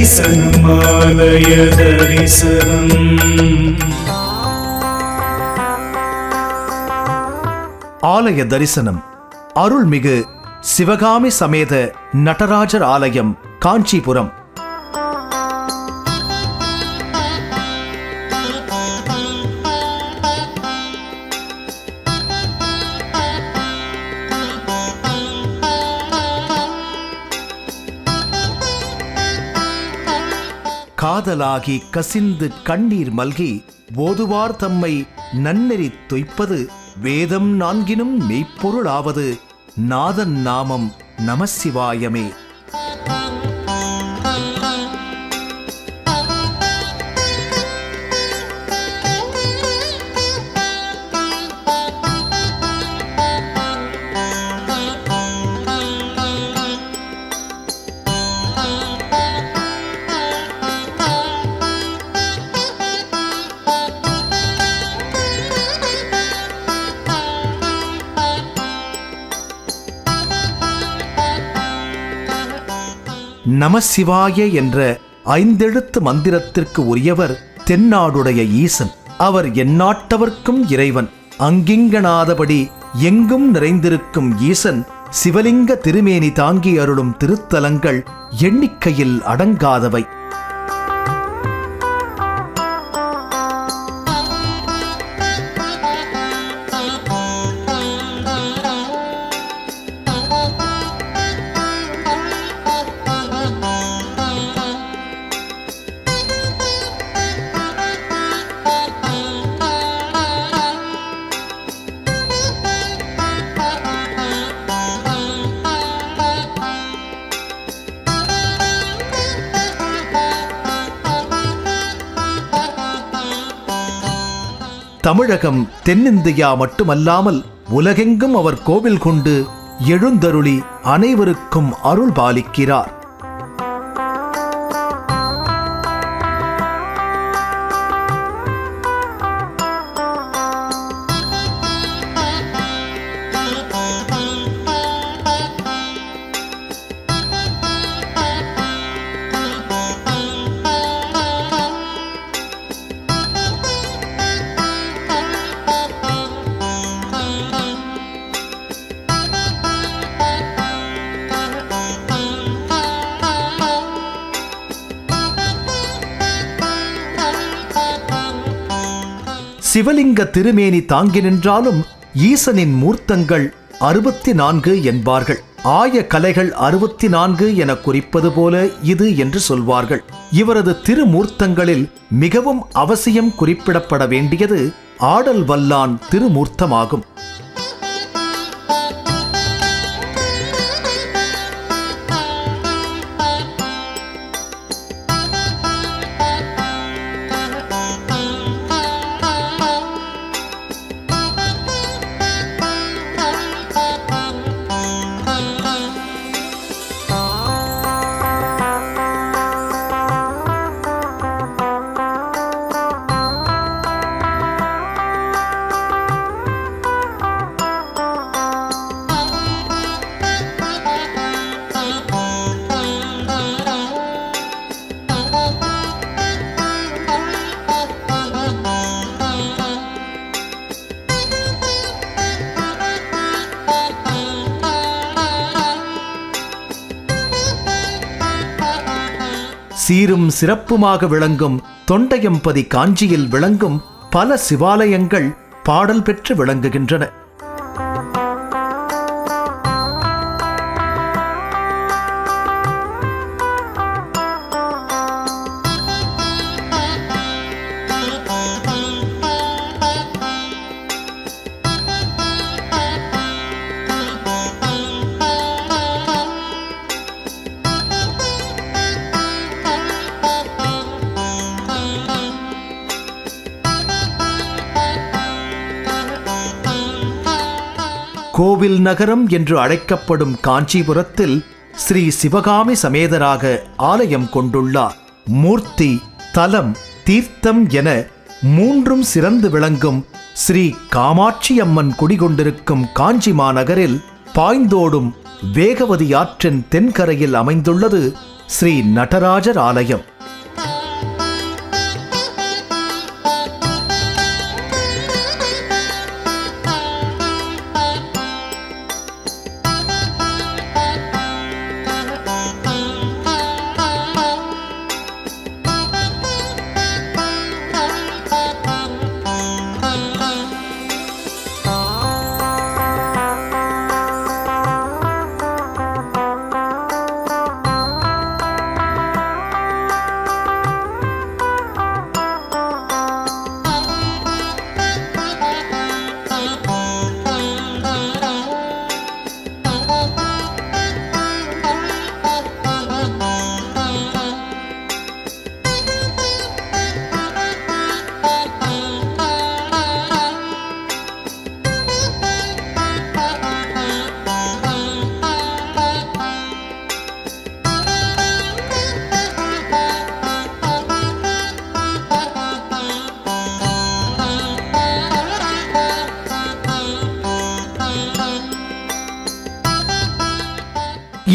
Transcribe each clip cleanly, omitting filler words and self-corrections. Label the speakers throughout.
Speaker 1: தரிசனமாலய தரிசனம்.
Speaker 2: ஆலய தரிசனம். அருள்மிகு சிவகாமி சமேத நடராஜர் ஆலயம், காஞ்சிபுரம். காதலாகி கசிந்து கண்ணீர் மல்கி ஓதுவார் தம்மை நன்னெறி தொய்ப்பது வேதம் நான்கினும் மெய்ப்பொருளாவது நாதன் நாமம் நமசிவாயமே. நமசிவாய என்ற ஐந்தெழுத்து மந்திரத்திற்கு உரியவர் தென்னாடுடைய ஈசன். அவர் எந்நாட்டவர்க்கும் இறைவன். அங்கிங்கனாதபடி எங்கும் நிறைந்திருக்கும் ஈசன் சிவலிங்க திருமேனி தாங்கி அருளும் திருத்தலங்கள் எண்ணிக்கையில் அடங்காதவை. தமிழகம், தென்னிந்தியா மட்டுமல்லாமல் உலகெங்கும் அவர் கோவில் கொண்டு எழுந்தருளி அனைவருக்கும் அருள் பாலிக்கிறார். சிவலிங்க திருமேனி தாங்கி நின்றாலும் ஈசனின் மூர்த்தங்கள் 64 என்பார்கள். ஆய கலைகள் 64 என குறிப்பது போல இது என்று சொல்வார்கள். இவரது திருமூர்த்தங்களில் மிகவும் அவசியம் குறிப்பிடப்பட வேண்டியது ஆடல் வல்லான் திருமூர்த்தமாகும். சீரும் சிறப்புமாக விளங்கும் தொண்டையம்பதி காஞ்சியில் விளங்கும் பல சிவாலயங்கள் பாடல் பெற்று விளங்குகின்றன. கோவில் நகரம் என்று அழைக்கப்படும் காஞ்சிபுரத்தில் ஸ்ரீ சிவகாமி சமேதராக ஆலயம் கொண்டுள்ளார். மூர்த்தி, தலம், தீர்த்தம் என மூன்றும் சிறந்து விளங்கும் ஸ்ரீ காமாட்சி அம்மன் குடிகொண்டிருக்கும் காஞ்சி மாநகரில் பாய்ந்தோடும் வேகவதி ஆற்றின் தென்கரையில் அமைந்துள்ளது ஸ்ரீ நடராஜர் ஆலயம்.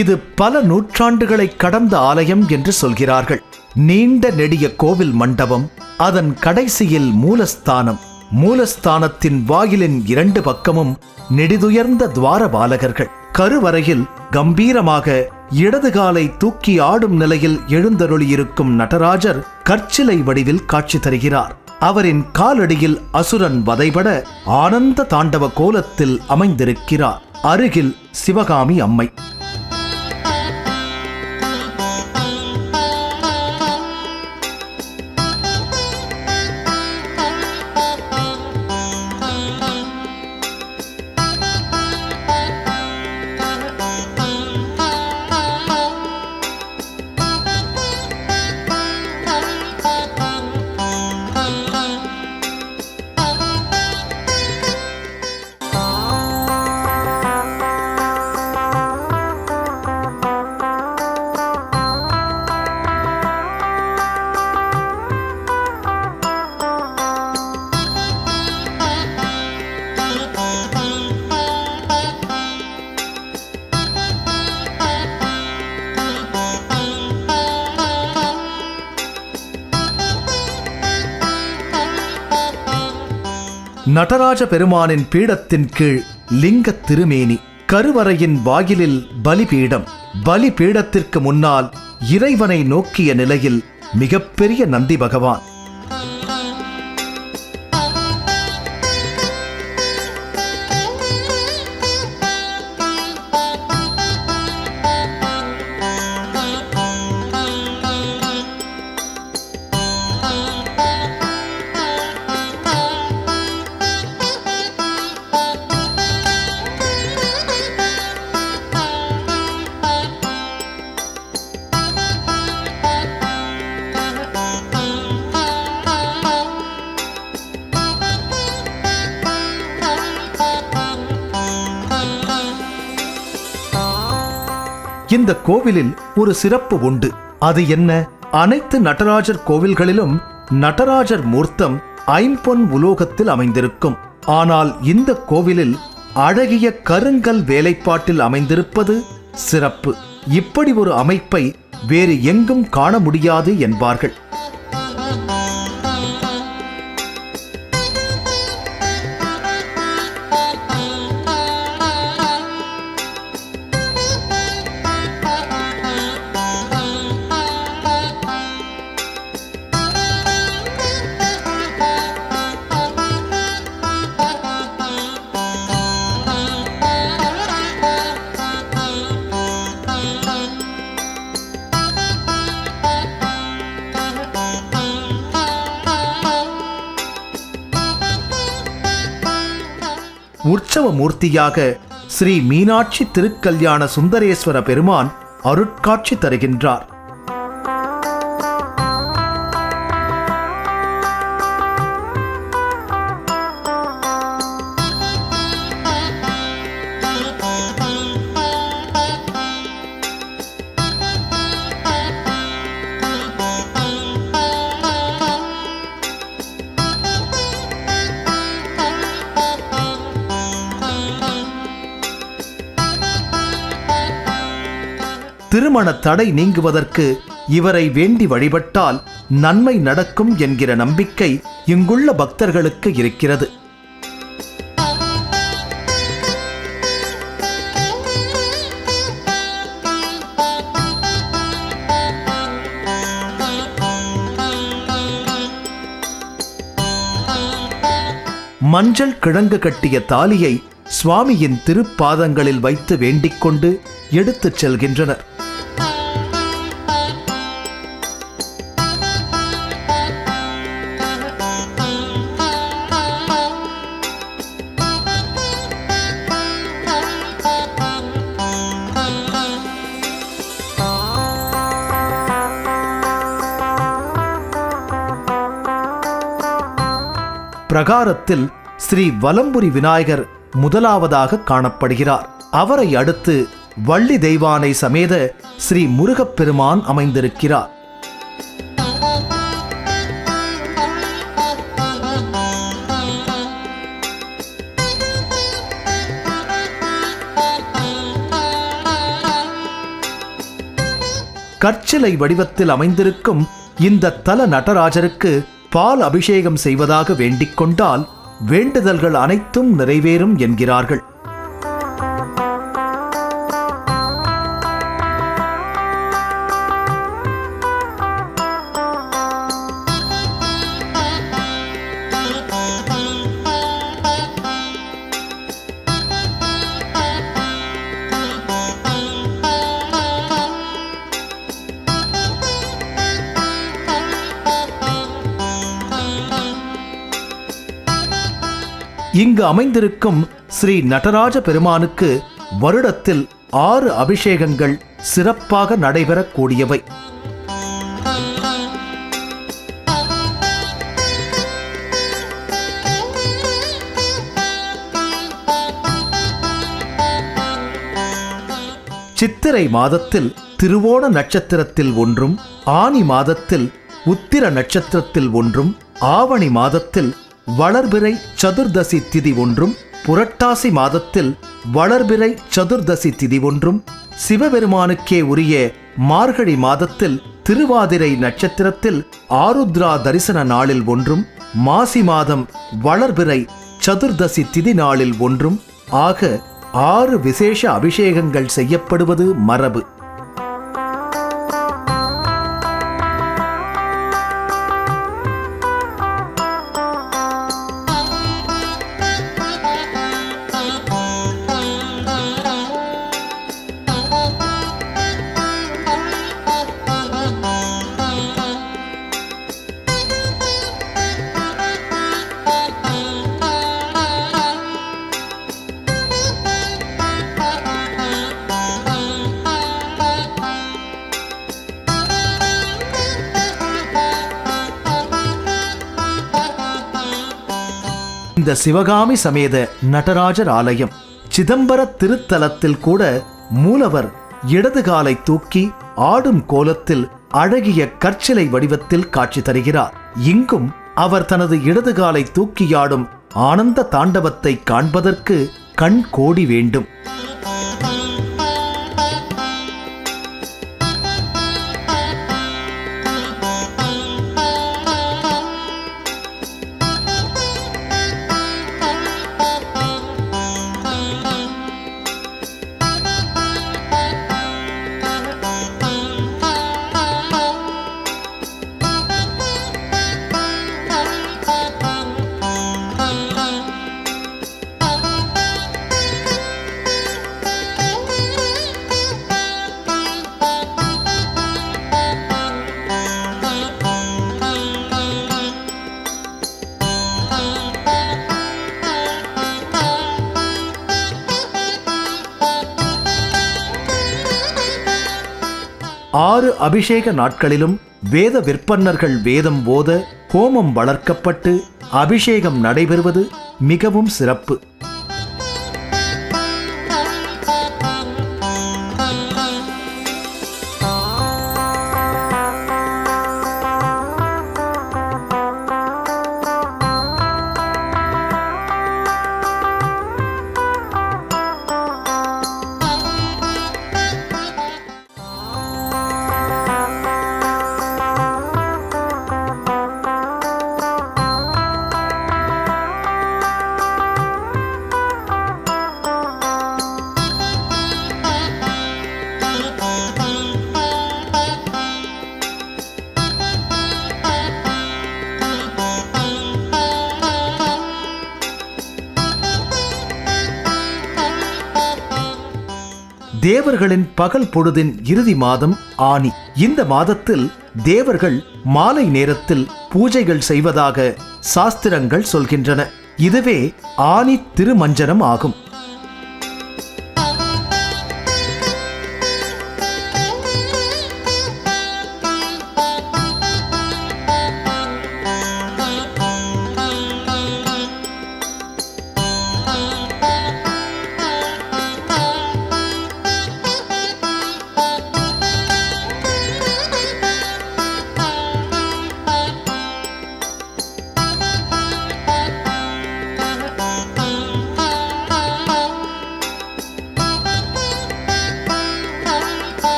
Speaker 2: இது பல நூற்றாண்டுகளை கடந்த ஆலயம் என்று சொல்கிறார்கள். நீண்ட நெடிய கோவில் மண்டபம், அதன் கடைசியில் மூலஸ்தானம். மூலஸ்தானத்தின் வாயிலின் 2 பக்கமும் நெடிதுயர்ந்த துவாரபாலகர்கள். கருவறையில் கம்பீரமாக இடது காலை தூக்கி ஆடும் நிலையில் எழுந்தருளியிருக்கும் நடராஜர் கற்சிலை வடிவில் காட்சி தருகிறார். அவரின் காலடியில் அசுரன் வதைபட ஆனந்த தாண்டவ கோலத்தில் அமைந்திருக்கிறார். அருகில் சிவகாமி அம்மை. நடராஜ பெருமானின் பீடத்தின் கீழ் லிங்க திருமேனி. கருவறையின் வாயிலில் பலிபீடம். பலிபீடத்திற்கு முன்னால் இறைவனை நோக்கிய நிலையில் மிகப்பெரிய நந்தி பகவான். இந்த கோவிலில் ஒரு சிறப்பு உண்டு. அது என்ன? அனைத்து நடராஜர் கோவில்களிலும் நடராஜர் மூர்த்தம் ஐம்பொன் உலோகத்தில் அமைந்திருக்கும். ஆனால் இந்த கோவிலில் அழகிய கருங்கல் வேலைப்பாட்டில் அமைந்திருப்பது சிறப்பு. இப்படி ஒரு அமைப்பை வேறு எங்கும் காண முடியாது என்பார்கள். உற்சவ மூர்த்தியாக ஸ்ரீ மீனாட்சி திருக்கல்யாண சுந்தரேஸ்வர பெருமான் அருட்காட்சி தருகின்றார். திருமண தடை நீங்குவதற்கு இவரை வேண்டி வழிபட்டால் நன்மை நடக்கும் என்கிற நம்பிக்கை இங்குள்ள பக்தர்களுக்கு இருக்கிறது. மஞ்சள் கிழங்கு கட்டிய தாலியை சுவாமியின் திருப்பாதங்களில் வைத்து வேண்டிக் கொண்டு எடுத்துச் செல்கின்றனர். பிரகாரத்தில் ஸ்ரீ வலம்புரி விநாயகர் முதலாவதாக காணப்படுகிறார். அவரை அடுத்து வள்ளி தெய்வானை சமேத ஸ்ரீ முருகப்பெருமான் அமைந்திருக்கிறார். கற்சிலை வடிவத்தில் அமைந்திருக்கும் இந்த தல நடராஜருக்கு பால் அபிஷேகம் செய்வதாக வேண்டிக் கொண்டால் வேண்டுதல்கள் அனைத்தும் நிறைவேறும் என்கிறார்கள். இங்கு அமைந்திருக்கும் ஸ்ரீ நடராஜ பெருமானுக்கு வருடத்தில் 6 அபிஷேகங்கள் சிறப்பாக நடைபெறக்கூடியவை. சித்திரை மாதத்தில் திருவோண நட்சத்திரத்தில் ஒன்றும், ஆனி மாதத்தில் உத்திர நட்சத்திரத்தில் ஒன்றும், ஆவணி மாதத்தில் வளர்பிறை சதுர்தசி திதி ஒன்றும், புரட்டாசி மாதத்தில் வளர்பிறை சதுர்தசி திதி ஒன்றும், சிவபெருமானுக்கே உரிய மார்கழி மாதத்தில் திருவாதிரை நட்சத்திரத்தில் ஆருத்ரா தரிசன நாளில் ஒன்றும், மாசி மாதம் வளர்பிறை சதுர்தசி திதி நாளில் ஒன்றும் ஆக 6 விசேஷ அபிஷேகங்கள் செய்யப்படுவது மரபு. இந்த சிவகாமி சமேத நடராஜர் ஆலயம் சிதம்பர திருத்தலத்தில் கூட மூலவர் இடது காலை தூக்கி ஆடும் கோலத்தில் அழகிய கற்சிலை வடிவத்தில் காட்சி தருகிறார். இங்கும் அவர் தனது இடது காலை தூக்கியாடும் ஆனந்த தாண்டவத்தை காண்பதற்கு கண் கோடி வேண்டும். ஆறு அபிஷேக நாட்களிலும் வேத விற்பன்னர்கள் வேதம் ஓத ஹோமம் வளர்க்கப்பட்டு அபிஷேகம் நடைபெறுவது மிகவும் சிறப்பு. தேவர்களின் பகல் பொழுதின் இறுதி மாதம் ஆனி. இந்த மாதத்தில் தேவர்கள் மாலை நேரத்தில் பூஜைகள் செய்வதாக சாஸ்திரங்கள் சொல்கின்றன. இதுவே ஆனி திருமஞ்சனம் ஆகும்.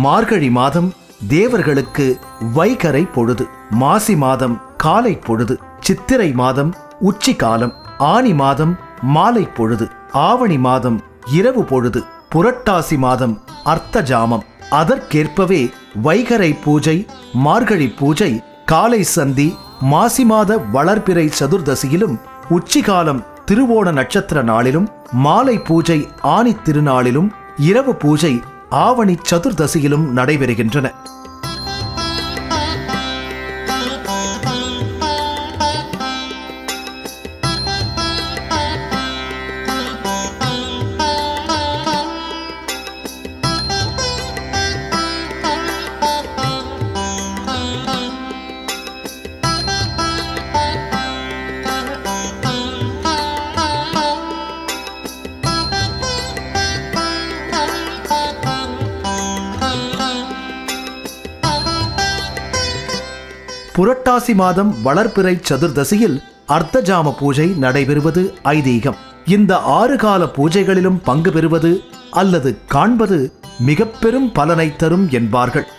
Speaker 2: மார்கழி மாதம் தேவர்களுக்கு வைகரை பொழுது, மாசி மாதம் காலை பொழுது, சித்திரை மாதம் உச்சி காலம், ஆனி மாதம் மாலை பொழுது, ஆவணி மாதம் இரவு பொழுது, புரட்டாசி மாதம் அர்த்த ஜாமம். அதற்கேற்பவே வைகரை பூஜை, மார்கழி பூஜை காலை சந்தி, மாசி மாத வளர்பிறை சதுர்தசியிலும், உச்சிகாலம் திருவோண நட்சத்திர நாளிலும், மாலை பூஜை ஆனி திருநாளிலும், இரவு பூஜை ஆவணி சதுர்தசியிலும் நடைபெறுகின்றன. புரட்டாசி மாதம் வளர்பிறை சதுர்தசியில் அர்த்தஜாம பூஜை நடைபெறுவது ஐதீகம். இந்த 6 கால பூஜைகளிலும் பங்கு பெறுவது அல்லது காண்பது மிக பெரும் பலனை தரும் என்பார்கள்.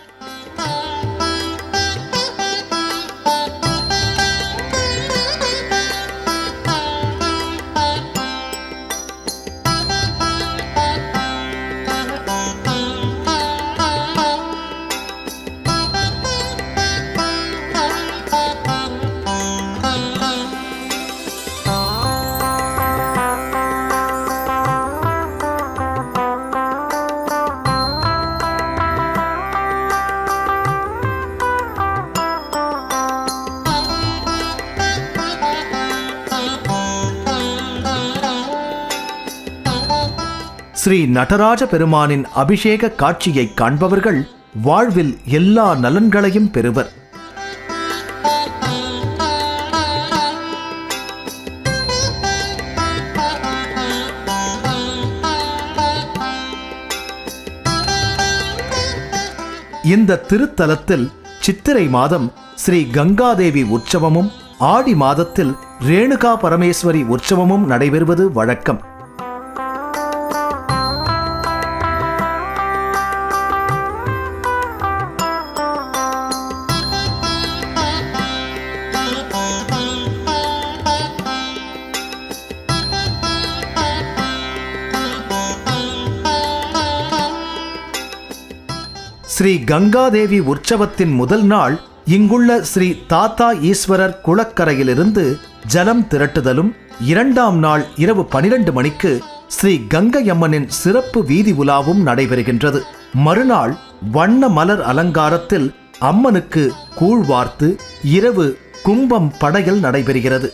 Speaker 2: ஸ்ரீ நடராஜ பெருமானின் அபிஷேக காட்சியை காண்பவர்கள் வாழ்வில் எல்லா நலன்களையும் பெறுவர். இந்த திருத்தலத்தில் சித்திரை மாதம் ஸ்ரீ கங்காதேவி உற்சவமும், ஆடி மாதத்தில் ரேணுகா பரமேஸ்வரி உற்சவமும் நடைபெறுவது வழக்கம். ஸ்ரீ கங்காதேவி உற்சவத்தின் முதல் நாள் இங்குள்ள ஸ்ரீ தாத்தா ஈஸ்வரர் குளக்கரையிலிருந்து ஜலம் திரட்டுதலும், 2ஆம் நாள் இரவு 12 மணிக்கு ஸ்ரீ கங்கையம்மனின் சிறப்பு வீதி உலாவும் நடைபெறுகின்றது. மறுநாள் வண்ண மலர் அலங்காரத்தில் அம்மனுக்கு கூழ் வார்த்து இரவு கும்பம் படையல் நடைபெறுகிறது.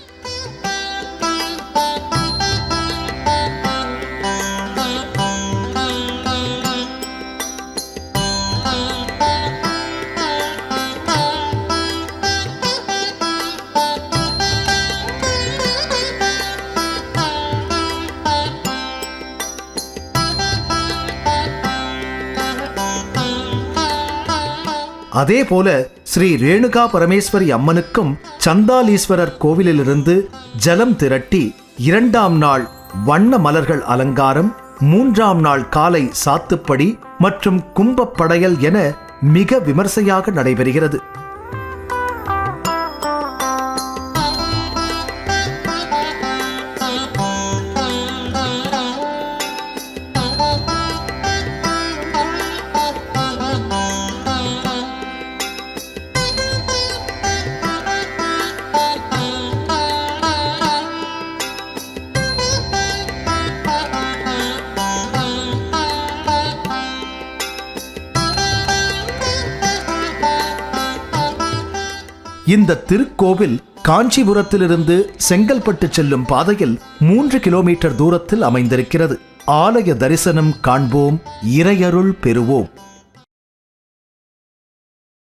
Speaker 2: அதேபோல ஸ்ரீ ரேணுகா பரமேஸ்வரி அம்மனுக்கும் சந்தாலீஸ்வரர் கோவிலிலிருந்து ஜலம் திரட்டி 2ஆம் நாள் வண்ண மலர்கள் அலங்காரம், 3ஆம் நாள் காலை சாத்துப்படி மற்றும் கும்பப்படையல் என மிக விமர்சையாக நடைபெறுகிறது. இந்த திருக்கோவில் காஞ்சிபுரத்திலிருந்து செங்கல்பட்டு செல்லும் பாதையில் 3 கிலோமீட்டர் தூரத்தில் அமைந்திருக்கிறது. ஆலய தரிசனம் காண்போம், இறையருள் பெறுவோம்.